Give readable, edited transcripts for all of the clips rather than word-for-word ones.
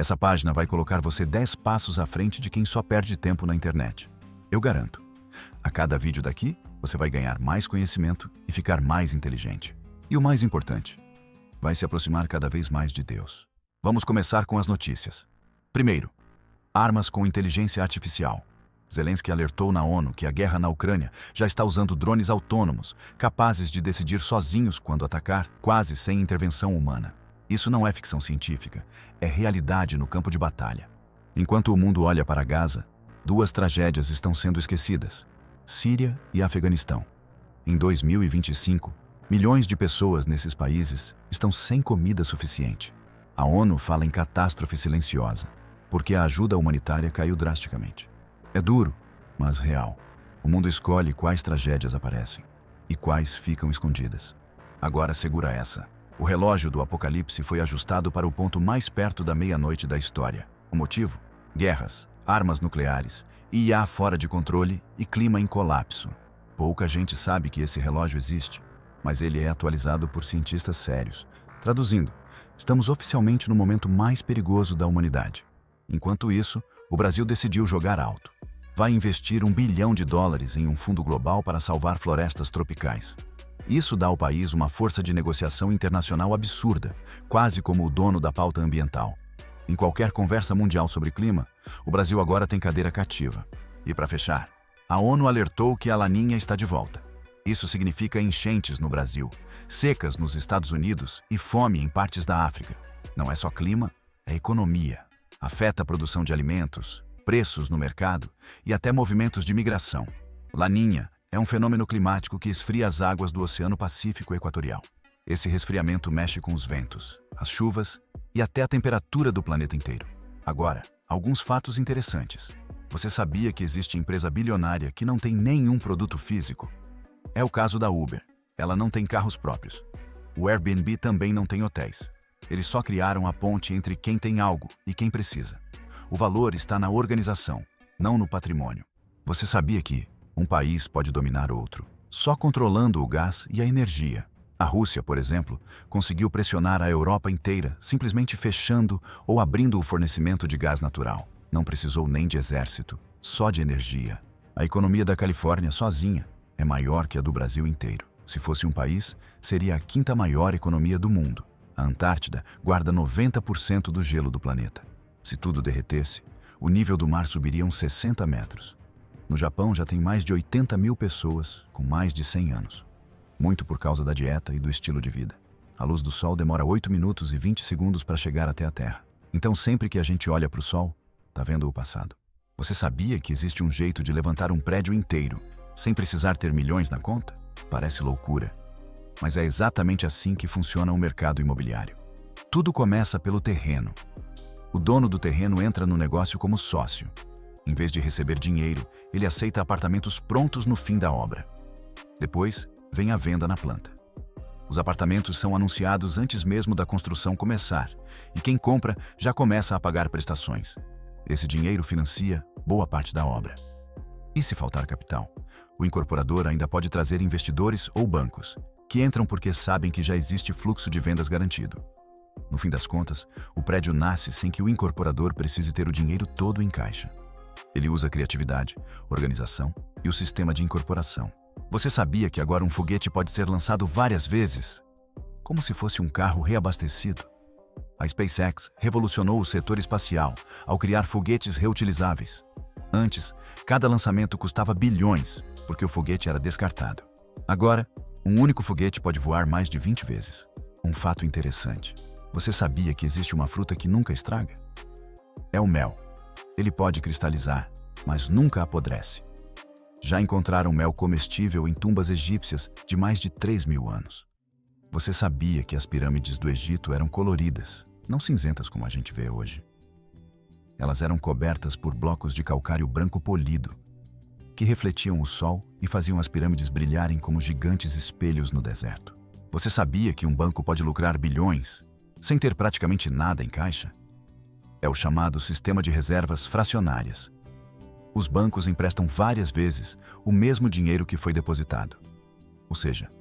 Essa página vai colocar você 10 passos à frente de quem só perde tempo na internet. Eu garanto. A cada vídeo daqui, você vai ganhar mais conhecimento e ficar mais inteligente. E o mais importante, vai se aproximar cada vez mais de Deus. Vamos começar com as notícias. Primeiro, armas com inteligência artificial. Zelensky alertou na ONU que a guerra na Ucrânia já está usando drones autônomos, capazes de decidir sozinhos quando atacar, quase sem intervenção humana. Isso não é ficção científica, é realidade no campo de batalha. Enquanto o mundo olha para Gaza, duas tragédias estão sendo esquecidas: Síria e Afeganistão. Em 2025, milhões de pessoas nesses países estão sem comida suficiente. A ONU fala em catástrofe silenciosa, porque a ajuda humanitária caiu drasticamente. É duro, mas real. O mundo escolhe quais tragédias aparecem e quais ficam escondidas. Agora segura essa. O relógio do apocalipse foi ajustado para o ponto mais perto da meia-noite da história. O motivo? Guerras, armas nucleares, IA fora de controle e clima em colapso. Pouca gente sabe que esse relógio existe, mas ele é atualizado por cientistas sérios. Traduzindo, estamos oficialmente no momento mais perigoso da humanidade. Enquanto isso, o Brasil decidiu jogar alto. Vai investir US$ 1 bilhão em um fundo global para salvar florestas tropicais. Isso dá ao país uma força de negociação internacional absurda, quase como o dono da pauta ambiental. Em qualquer conversa mundial sobre clima, o Brasil agora tem cadeira cativa. E para fechar, a ONU alertou que a Laninha está de volta. Isso significa enchentes no Brasil, secas nos Estados Unidos e fome em partes da África. Não é só clima, é economia. Afeta a produção de alimentos, preços no mercado e até movimentos de migração. Laninha é um fenômeno climático que esfria as águas do Oceano Pacífico Equatorial. Esse resfriamento mexe com os ventos, as chuvas e até a temperatura do planeta inteiro. Agora, alguns fatos interessantes. Você sabia que existe empresa bilionária que não tem nenhum produto físico? É o caso da Uber. Ela não tem carros próprios. O Airbnb também não tem hotéis. Eles só criaram a ponte entre quem tem algo e quem precisa. O valor está na organização, não no patrimônio. Você sabia que um país pode dominar outro, só controlando o gás e a energia? A Rússia, por exemplo, conseguiu pressionar a Europa inteira, simplesmente fechando ou abrindo o fornecimento de gás natural. Não precisou nem de exército, só de energia. A economia da Califórnia sozinha é maior que a do Brasil inteiro. Se fosse um país, seria a quinta maior economia do mundo. A Antártida guarda 90% do gelo do planeta. Se tudo derretesse, o nível do mar subiria uns 60 metros. No Japão já tem mais de 80 mil pessoas com mais de 100 anos. Muito por causa da dieta e do estilo de vida. A luz do sol demora 8 minutos e 20 segundos para chegar até a Terra. Então sempre que a gente olha para o sol, tá vendo o passado. Você sabia que existe um jeito de levantar um prédio inteiro sem precisar ter milhões na conta? Parece loucura. Mas é exatamente assim que funciona o mercado imobiliário. Tudo começa pelo terreno. O dono do terreno entra no negócio como sócio. Em vez de receber dinheiro, ele aceita apartamentos prontos no fim da obra. Depois, vem a venda na planta. Os apartamentos são anunciados antes mesmo da construção começar, e quem compra já começa a pagar prestações. Esse dinheiro financia boa parte da obra. E se faltar capital, o incorporador ainda pode trazer investidores ou bancos, que entram porque sabem que já existe fluxo de vendas garantido. No fim das contas, o prédio nasce sem que o incorporador precise ter o dinheiro todo em caixa. Ele usa a criatividade, organização e o sistema de incorporação. Você sabia que agora um foguete pode ser lançado várias vezes? Como se fosse um carro reabastecido. A SpaceX revolucionou o setor espacial ao criar foguetes reutilizáveis. Antes, cada lançamento custava bilhões, porque o foguete era descartado. Agora, um único foguete pode voar mais de 20 vezes. Um fato interessante. Você sabia que existe uma fruta que nunca estraga? É o mel. Ele pode cristalizar, mas nunca apodrece. Já encontraram mel comestível em tumbas egípcias de mais de 3.000 anos. Você sabia que as pirâmides do Egito eram coloridas, não cinzentas como a gente vê hoje? Elas eram cobertas por blocos de calcário branco polido, que refletiam o sol e faziam as pirâmides brilharem como gigantes espelhos no deserto. Você sabia que um banco pode lucrar bilhões sem ter praticamente nada em caixa? É o chamado sistema de reservas fracionárias. Os bancos emprestam várias vezes o mesmo dinheiro que foi depositado. Ou seja,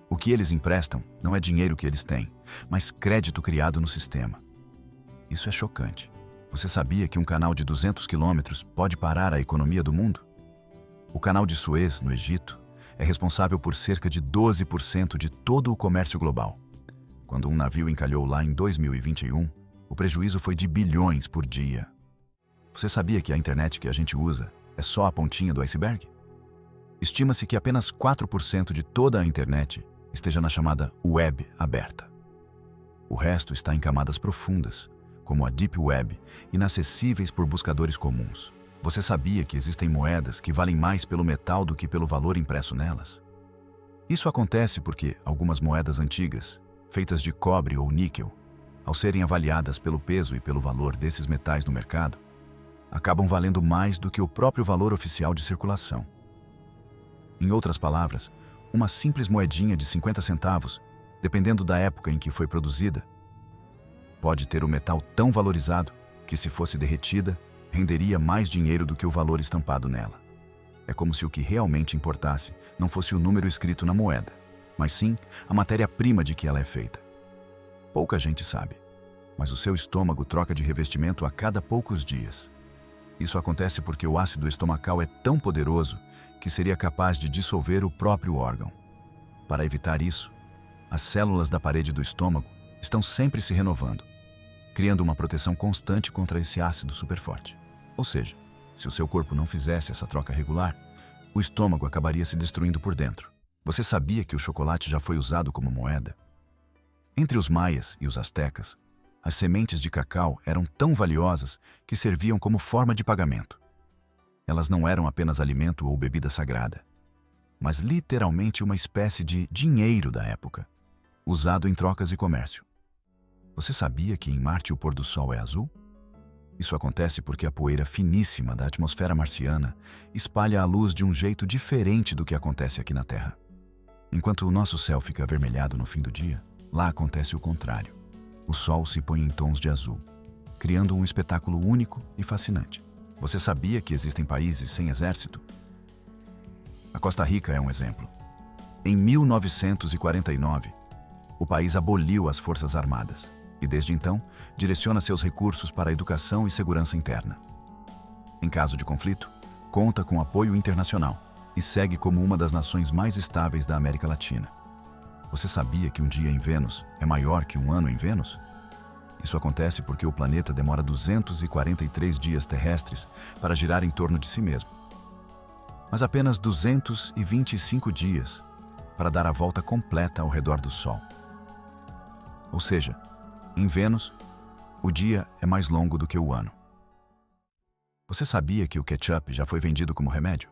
o que eles emprestam não é dinheiro que eles têm, mas crédito criado no sistema. Isso é chocante. Você sabia que um canal de 200 quilômetros pode parar a economia do mundo? O canal de Suez, no Egito, é responsável por cerca de 12% de todo o comércio global. Quando um navio encalhou lá em 2021, o prejuízo foi de bilhões por dia. Você sabia que a internet que a gente usa é só a pontinha do iceberg? Estima-se que apenas 4% de toda a internet esteja na chamada web aberta. O resto está em camadas profundas, como a Deep Web, inacessíveis por buscadores comuns. Você sabia que existem moedas que valem mais pelo metal do que pelo valor impresso nelas? Isso acontece porque algumas moedas antigas, feitas de cobre ou níquel, ao serem avaliadas pelo peso e pelo valor desses metais no mercado, acabam valendo mais do que o próprio valor oficial de circulação. Em outras palavras, uma simples moedinha de 50 centavos, dependendo da época em que foi produzida, pode ter o metal tão valorizado que, se fosse derretida, renderia mais dinheiro do que o valor estampado nela. É como se o que realmente importasse não fosse o número escrito na moeda, mas sim a matéria-prima de que ela é feita. Pouca gente sabe, mas o seu estômago troca de revestimento a cada poucos dias. Isso acontece porque o ácido estomacal é tão poderoso que seria capaz de dissolver o próprio órgão. Para evitar isso, as células da parede do estômago estão sempre se renovando, criando uma proteção constante contra esse ácido superforte. Ou seja, se o seu corpo não fizesse essa troca regular, o estômago acabaria se destruindo por dentro. Você sabia que o chocolate já foi usado como moeda? Entre os maias e os astecas, as sementes de cacau eram tão valiosas que serviam como forma de pagamento. Elas não eram apenas alimento ou bebida sagrada, mas literalmente uma espécie de dinheiro da época, usado em trocas e comércio. Você sabia que em Marte o pôr do sol é azul? Isso acontece porque a poeira finíssima da atmosfera marciana espalha a luz de um jeito diferente do que acontece aqui na Terra. Enquanto o nosso céu fica avermelhado no fim do dia, lá acontece o contrário. O sol se põe em tons de azul, criando um espetáculo único e fascinante. Você sabia que existem países sem exército? A Costa Rica é um exemplo. Em 1949, o país aboliu as Forças Armadas e, desde então, direciona seus recursos para a educação e segurança interna. Em caso de conflito, conta com apoio internacional e segue como uma das nações mais estáveis da América Latina. Você sabia que um dia em Vênus é maior que um ano em Vênus? Isso acontece porque o planeta demora 243 dias terrestres para girar em torno de si mesmo, mas apenas 225 dias para dar a volta completa ao redor do Sol. Ou seja, em Vênus, o dia é mais longo do que o ano. Você sabia que o ketchup já foi vendido como remédio?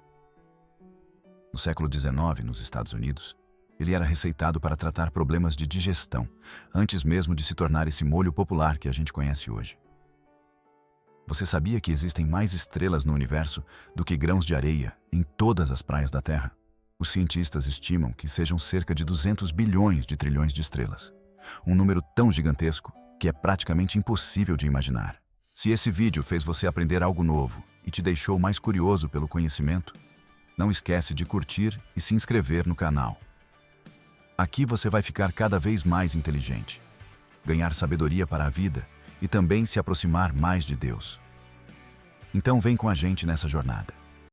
No século XIX, nos Estados Unidos, ele era receitado para tratar problemas de digestão, antes mesmo de se tornar esse molho popular que a gente conhece hoje. Você sabia que existem mais estrelas no universo do que grãos de areia em todas as praias da Terra? Os cientistas estimam que sejam cerca de 200 bilhões de trilhões de estrelas, um número tão gigantesco que é praticamente impossível de imaginar. Se esse vídeo fez você aprender algo novo e te deixou mais curioso pelo conhecimento, não esquece de curtir e se inscrever no canal. Aqui você vai ficar cada vez mais inteligente, ganhar sabedoria para a vida e também se aproximar mais de Deus. Então vem com a gente nessa jornada.